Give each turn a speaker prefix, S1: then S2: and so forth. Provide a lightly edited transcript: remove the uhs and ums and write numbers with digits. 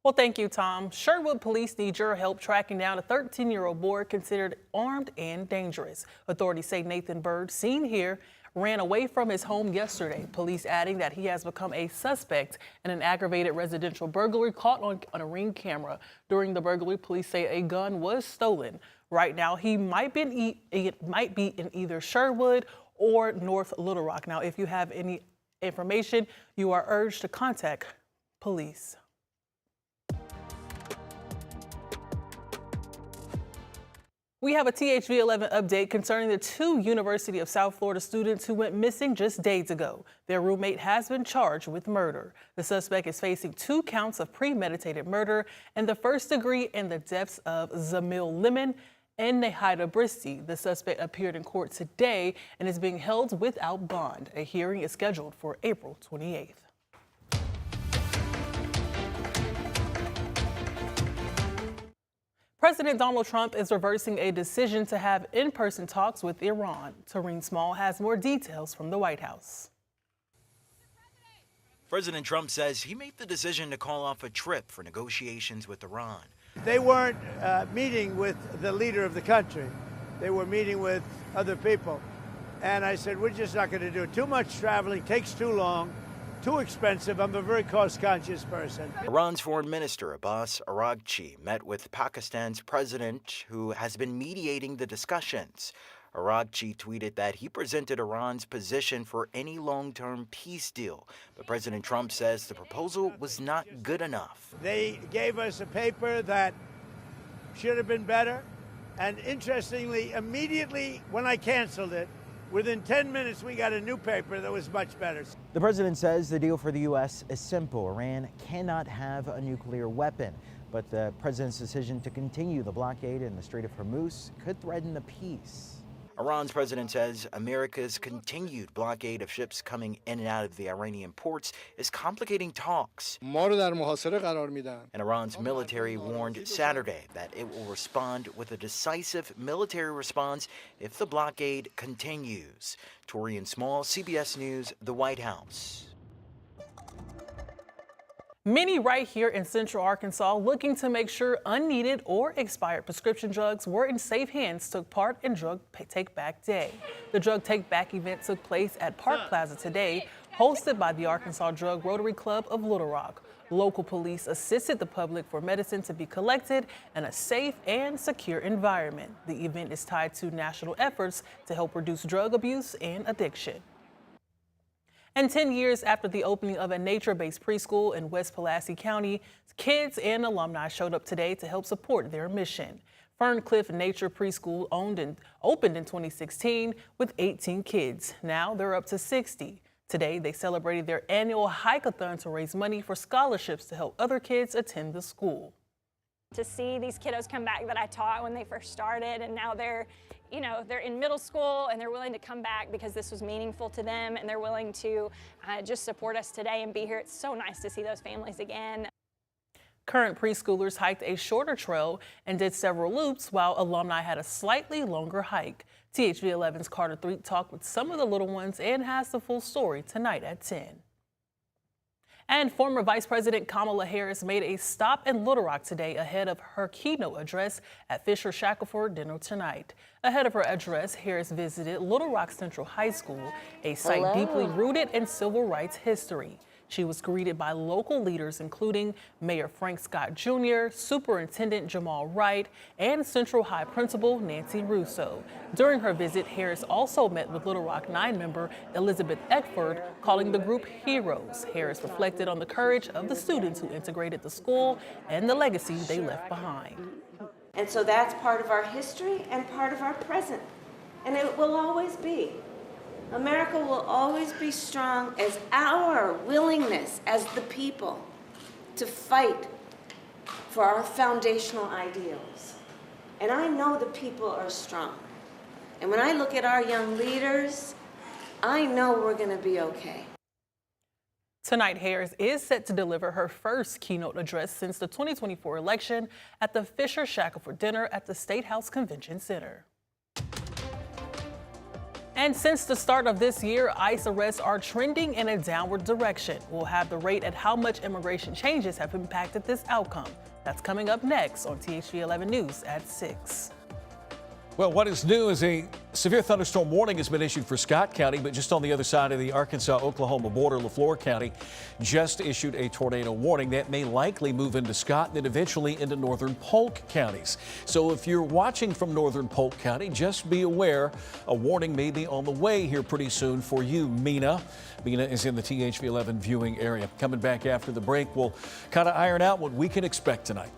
S1: Well, thank you, Tom. Sherwood police need your help tracking down a 13-year-old boy considered armed and dangerous. Authorities say Nathan Bird, seen here, ran away from his home yesterday. Police adding that he has become a suspect in an aggravated residential burglary caught on a Ring camera. During the burglary, police say a gun was stolen. Right now, he might be in either Sherwood or North Little Rock. Now, if you have any information, you are urged to contact police. We have a THV 11 update concerning the two University of South Florida students who went missing just days ago. Their roommate has been charged with murder. The suspect is facing 2 counts of premeditated murder and the first degree in the deaths of Zamil Lemon and Nahida Bristi. The suspect appeared in court today and is being held without bond. A hearing is scheduled for April 28th. President Donald Trump is reversing a decision to have in-person talks with Iran. Tareen Small has more details from the White House.
S2: President Trump says he made the decision to call off a trip for negotiations with Iran.
S3: They weren't meeting with the leader of the country. They were meeting with other people. And I said, we're just not going to do it. Too much traveling, takes too long. Too expensive. I'm a very cost-conscious person.
S2: Iran's Foreign Minister Abbas Araghchi met with Pakistan's president, who has been mediating the discussions. Araghchi tweeted that he presented Iran's position for any long-term peace deal, but President Trump says the proposal was not good enough.
S3: They gave us a paper that should have been better, and interestingly, immediately when I canceled it, within 10 minutes, we got a new paper that was much better.
S4: The president says the deal for the U.S. is simple. Iran cannot have a nuclear weapon, but the president's decision to continue the blockade in the Strait of Hormuz could threaten the peace.
S2: Iran's president says America's continued blockade of ships coming in and out of the Iranian ports is complicating talks. And Iran's military warned Saturday that it will respond with a decisive military response if the blockade continues. Torian Small, CBS News, the White House.
S1: Many right here in Central Arkansas looking to make sure unneeded or expired prescription drugs were in safe hands took part in Drug Take Back Day. The Drug Take Back event took place at Park Plaza today, hosted by the Arkansas Drug Rotary Club of Little Rock. Local police assisted the public for medicine to be collected in a safe and secure environment. The event is tied to national efforts to help reduce drug abuse and addiction. And 10 years after the opening of a nature-based preschool in West Pulaski County, kids and alumni showed up today to help support their mission. Ferncliff Nature Preschool opened in 2016 with 18 kids. Now they're up to 60. Today, they celebrated their annual hike-a-thon to raise money for scholarships to help other kids attend the school.
S5: To see these kiddos come back that I taught when they first started, and now they're in middle school and they're willing to come back because this was meaningful to them, and they're willing to just support us today and be here. It's so nice to see those families again.
S1: Current preschoolers hiked a shorter trail and did several loops, while alumni had a slightly longer hike. THV 11's Carter Threet talked with some of the little ones and has the full story tonight at 10. And former Vice President Kamala Harris made a stop in Little Rock today ahead of her keynote address at Fisher Shackelford dinner tonight. Ahead of her address, Harris visited Little Rock Central High School, a site deeply rooted in civil rights history. She was greeted by local leaders, including Mayor Frank Scott Jr., Superintendent Jamal Wright, and Central High Principal Nancy Russo. During her visit, Harris also met with Little Rock 9 member Elizabeth Eckford, calling the group heroes. Harris reflected on the courage of the students who integrated the school and the legacy they left behind.
S6: And so that's part of our history and part of our present, and it will always be. America will always be strong as our willingness as the people to fight for our foundational ideals. And I know the people are strong. And when I look at our young leaders, I know we're going to be okay.
S1: Tonight, Harris is set to deliver her first keynote address since the 2024 election at the Fisher Shackelford dinner at the State House Convention Center. And since the start of this year, ICE arrests are trending in a downward direction. We'll have the rate at how much immigration changes have impacted this outcome. That's coming up next on THV 11 News at 6.
S7: Well, what is new is a severe thunderstorm warning has been issued for Scott County, but just on the other side of the Arkansas-Oklahoma border, LaFleur County just issued a tornado warning that may likely move into Scott and then eventually into northern Polk counties. So if you're watching from northern Polk County, just be aware a warning may be on the way here pretty soon for you, Mina. Mina is in the THV 11 viewing area. Coming back after the break, we'll kind of iron out what we can expect tonight.